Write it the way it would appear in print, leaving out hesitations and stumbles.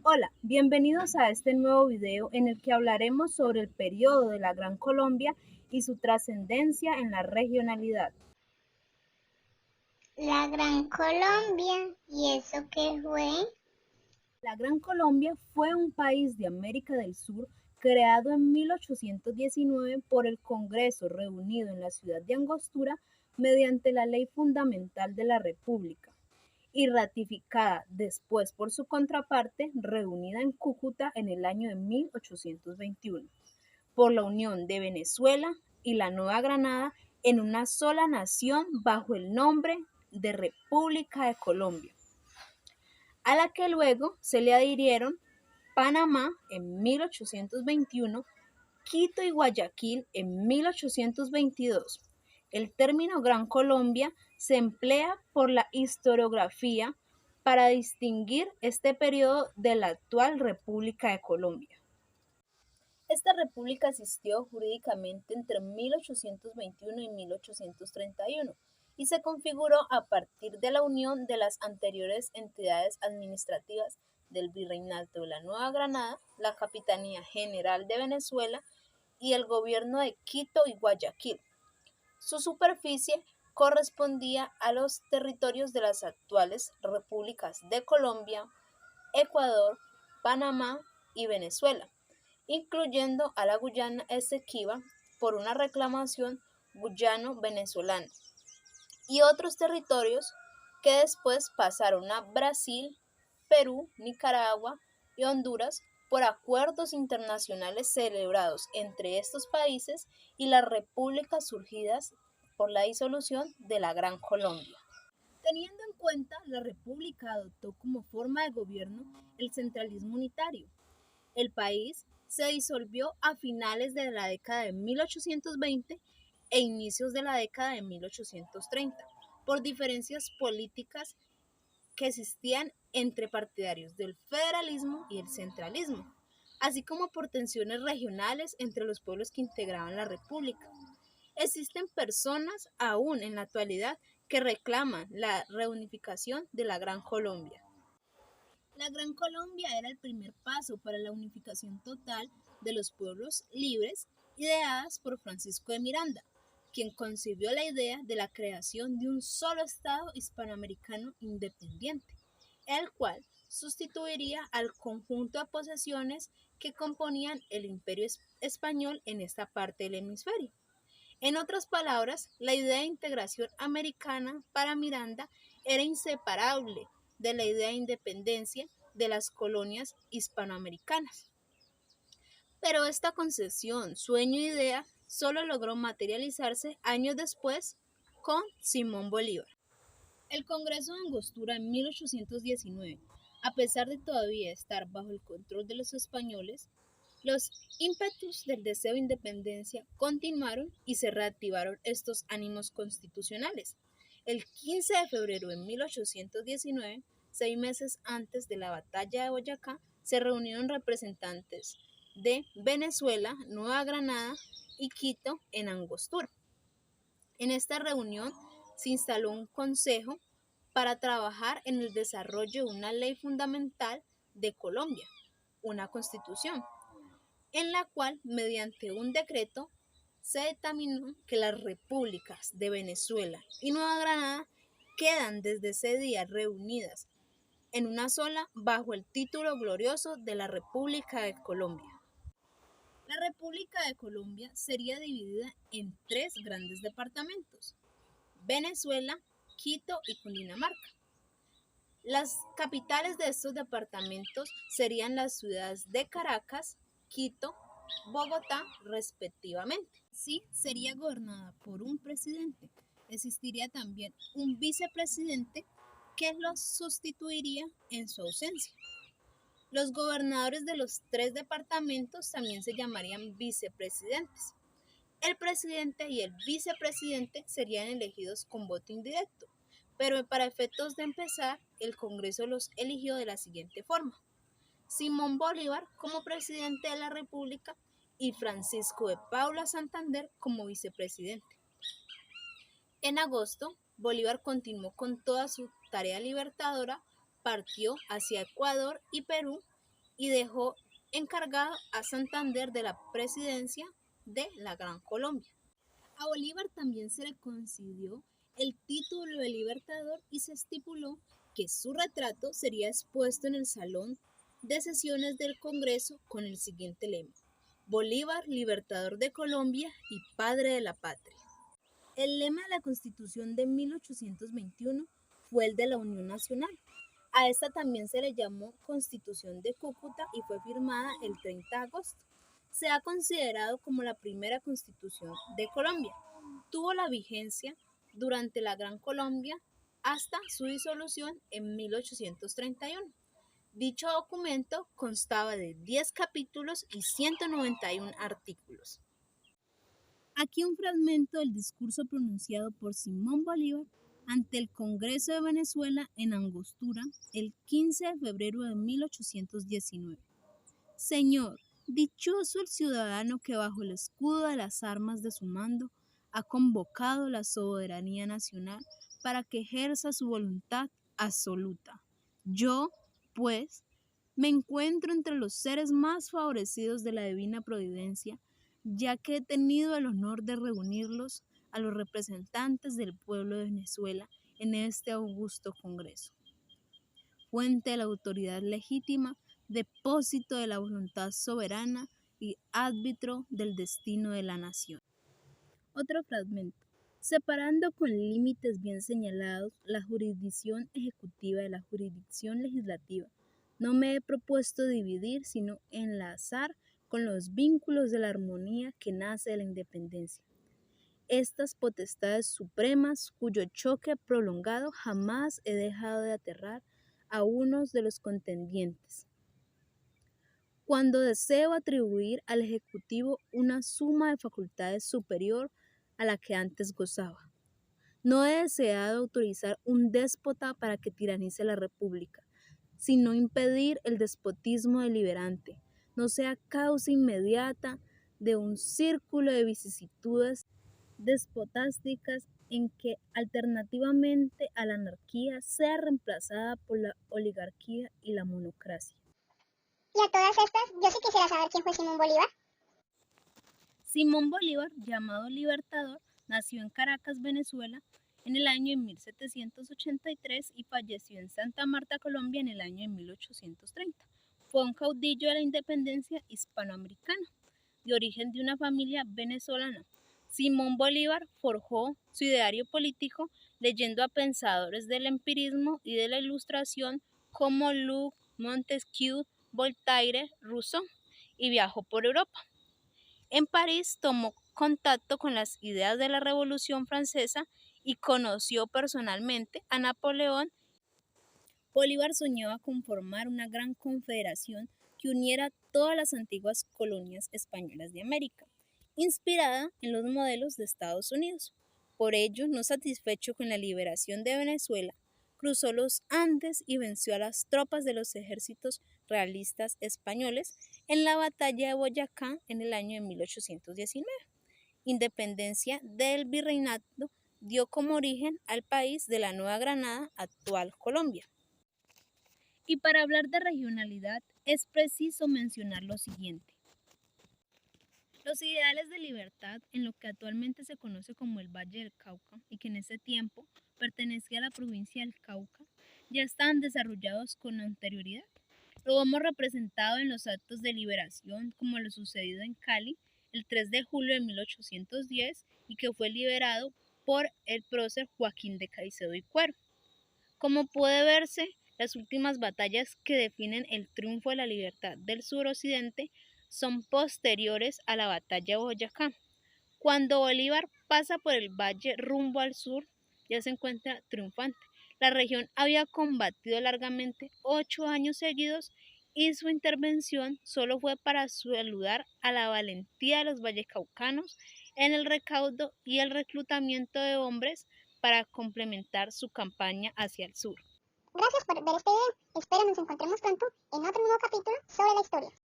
Hola, bienvenidos a este nuevo video en el que hablaremos sobre el periodo de la Gran Colombia y su trascendencia en la regionalidad. La Gran Colombia, ¿y eso qué fue? La Gran Colombia fue un país de América del Sur creado en 1819 por el Congreso reunido en la ciudad de Angostura mediante la Ley Fundamental de la República y ratificada después por su contraparte reunida en Cúcuta en el año de 1821, por la unión de Venezuela y la Nueva Granada en una sola nación bajo el nombre de República de Colombia, a la que luego se le adhirieron Panamá en 1821, Quito y Guayaquil en 1822. El término Gran Colombia se emplea por la historiografía para distinguir este periodo de la actual República de Colombia. Esta república existió jurídicamente entre 1821 y 1831 y se configuró a partir de la unión de las anteriores entidades administrativas del Virreinato de la Nueva Granada, la Capitanía General de Venezuela y el gobierno de Quito y Guayaquil. Su superficie correspondía a los territorios de las actuales repúblicas de Colombia, Ecuador, Panamá y Venezuela, incluyendo a la Guyana Esequiba por una reclamación guyano-venezolana, y otros territorios que después pasaron a Brasil, Perú, Nicaragua y Honduras por acuerdos internacionales celebrados entre estos países y las repúblicas surgidas por la disolución de la Gran Colombia. Teniendo en cuenta, la república adoptó como forma de gobierno el centralismo unitario. El país se disolvió a finales de la década de 1820 e inicios de la década de 1830 por diferencias políticas que existían entre partidarios del federalismo y el centralismo, así como por tensiones regionales entre los pueblos que integraban la república. Existen personas aún en la actualidad que reclaman la reunificación de la Gran Colombia. La Gran Colombia era el primer paso para la unificación total de los pueblos libres, ideadas por Francisco de Miranda, quien concibió la idea de la creación de un solo Estado hispanoamericano independiente, el cual sustituiría al conjunto de posesiones que componían el imperio español en esta parte del hemisferio. En otras palabras, la idea de integración americana para Miranda era inseparable de la idea de independencia de las colonias hispanoamericanas. Pero esta concepción, sueño e idea solo logró materializarse años después con Simón Bolívar. El Congreso de Angostura en 1819, a pesar de todavía estar bajo el control de los españoles, los ímpetus del deseo de independencia continuaron y se reactivaron estos ánimos constitucionales. El 15 de febrero de 1819, 6 meses antes de la batalla de Boyacá, se reunieron representantes de Venezuela, Nueva Granada y Quito en Angostura. En esta reunión se instaló un consejo para trabajar en el desarrollo de una ley fundamental de Colombia, una constitución, en la cual, mediante un decreto, se determinó que las repúblicas de Venezuela y Nueva Granada quedan desde ese día reunidas en una sola bajo el título glorioso de la República de Colombia. La República de Colombia sería dividida en tres grandes departamentos: Venezuela, Quito y Cundinamarca. Las capitales de estos departamentos serían las ciudades de Caracas, Quito, Bogotá, respectivamente. Sí, sería gobernada por un presidente. Existiría también un vicepresidente que lo sustituiría en su ausencia. Los gobernadores de los tres departamentos también se llamarían vicepresidentes. El presidente y el vicepresidente serían elegidos con voto indirecto, pero para efectos de empezar, el Congreso los eligió de la siguiente forma: Simón Bolívar como presidente de la República y Francisco de Paula Santander como vicepresidente. En agosto, Bolívar continuó con toda su tarea libertadora, partió hacia Ecuador y Perú y dejó encargado a Santander de la presidencia de la Gran Colombia. A Bolívar también se le concedió el título de Libertador y se estipuló que su retrato sería expuesto en el Salón de Sesiones del Congreso con el siguiente lema: Bolívar, Libertador de Colombia y Padre de la Patria. El lema de la Constitución de 1821 fue el de la Unión Nacional. A esta también se le llamó Constitución de Cúcuta y fue firmada el 30 de agosto. Se ha considerado como la primera constitución de Colombia. Tuvo la vigencia durante la Gran Colombia hasta su disolución en 1831. Dicho documento constaba de 10 capítulos y 191 artículos. Aquí un fragmento del discurso pronunciado por Simón Bolívar ante el Congreso de Venezuela en Angostura el 15 de febrero de 1819. Señor, dichoso el ciudadano que bajo el escudo de las armas de su mando ha convocado la soberanía nacional para que ejerza su voluntad absoluta. Yo, pues, me encuentro entre los seres más favorecidos de la divina providencia, ya que he tenido el honor de reunirlos a los representantes del pueblo de Venezuela en este augusto Congreso. Fuente de la autoridad legítima, depósito de la voluntad soberana y árbitro del destino de la nación. Otro fragmento. Separando con límites bien señalados la jurisdicción ejecutiva de la jurisdicción legislativa, no me he propuesto dividir, sino enlazar con los vínculos de la armonía que nace de la independencia. Estas potestades supremas, cuyo choque prolongado jamás he dejado de aterrar a unos de los contendientes. Cuando deseo atribuir al Ejecutivo una suma de facultades superior a la que antes gozaba, no he deseado autorizar un déspota para que tiranice la República, sino impedir el despotismo deliberante, no sea causa inmediata de un círculo de vicisitudes despotásticas en que alternativamente a la anarquía sea reemplazada por la oligarquía y la monocracia. Y a todas estas, yo sí quisiera saber quién fue Simón Bolívar. Simón Bolívar, llamado Libertador, nació en Caracas, Venezuela, en el año de 1783 y falleció en Santa Marta, Colombia, en el año de 1830. Fue un caudillo de la independencia hispanoamericana, de origen de una familia venezolana. Simón Bolívar forjó su ideario político leyendo a pensadores del empirismo y de la Ilustración como Locke, Montesquieu, Voltaire, Rousseau, y viajó por Europa. En París tomó contacto con las ideas de la Revolución Francesa y conoció personalmente a Napoleón. Bolívar soñaba con formar una gran confederación que uniera todas las antiguas colonias españolas de América, inspirada en los modelos de Estados Unidos. Por ello, no satisfecho con la liberación de Venezuela, cruzó los Andes y venció a las tropas de los ejércitos realistas españoles en la batalla de Boyacá en el año de 1819. Independencia del virreinato dio como origen al país de la Nueva Granada, actual Colombia. Y para hablar de regionalidad es preciso mencionar lo siguiente. Los ideales de libertad en lo que actualmente se conoce como el Valle del Cauca y que en ese tiempo pertenecía a la provincia del Cauca, ya estaban desarrollados con anterioridad. Lo vemos representado en los actos de liberación como lo sucedido en Cali el 3 de julio de 1810 y que fue liberado por el prócer Joaquín de Caicedo y Cuero. Como puede verse, las últimas batallas que definen el triunfo de la libertad del suroccidente son posteriores a la batalla de Boyacá. Cuando Bolívar pasa por el valle rumbo al sur, ya se encuentra triunfante. La región había combatido largamente 8 años seguidos y su intervención solo fue para saludar a la valentía de los vallecaucanos en el recaudo y el reclutamiento de hombres para complementar su campaña hacia el sur. Gracias por ver este video. Espero nos encontremos pronto en otro nuevo capítulo sobre la historia.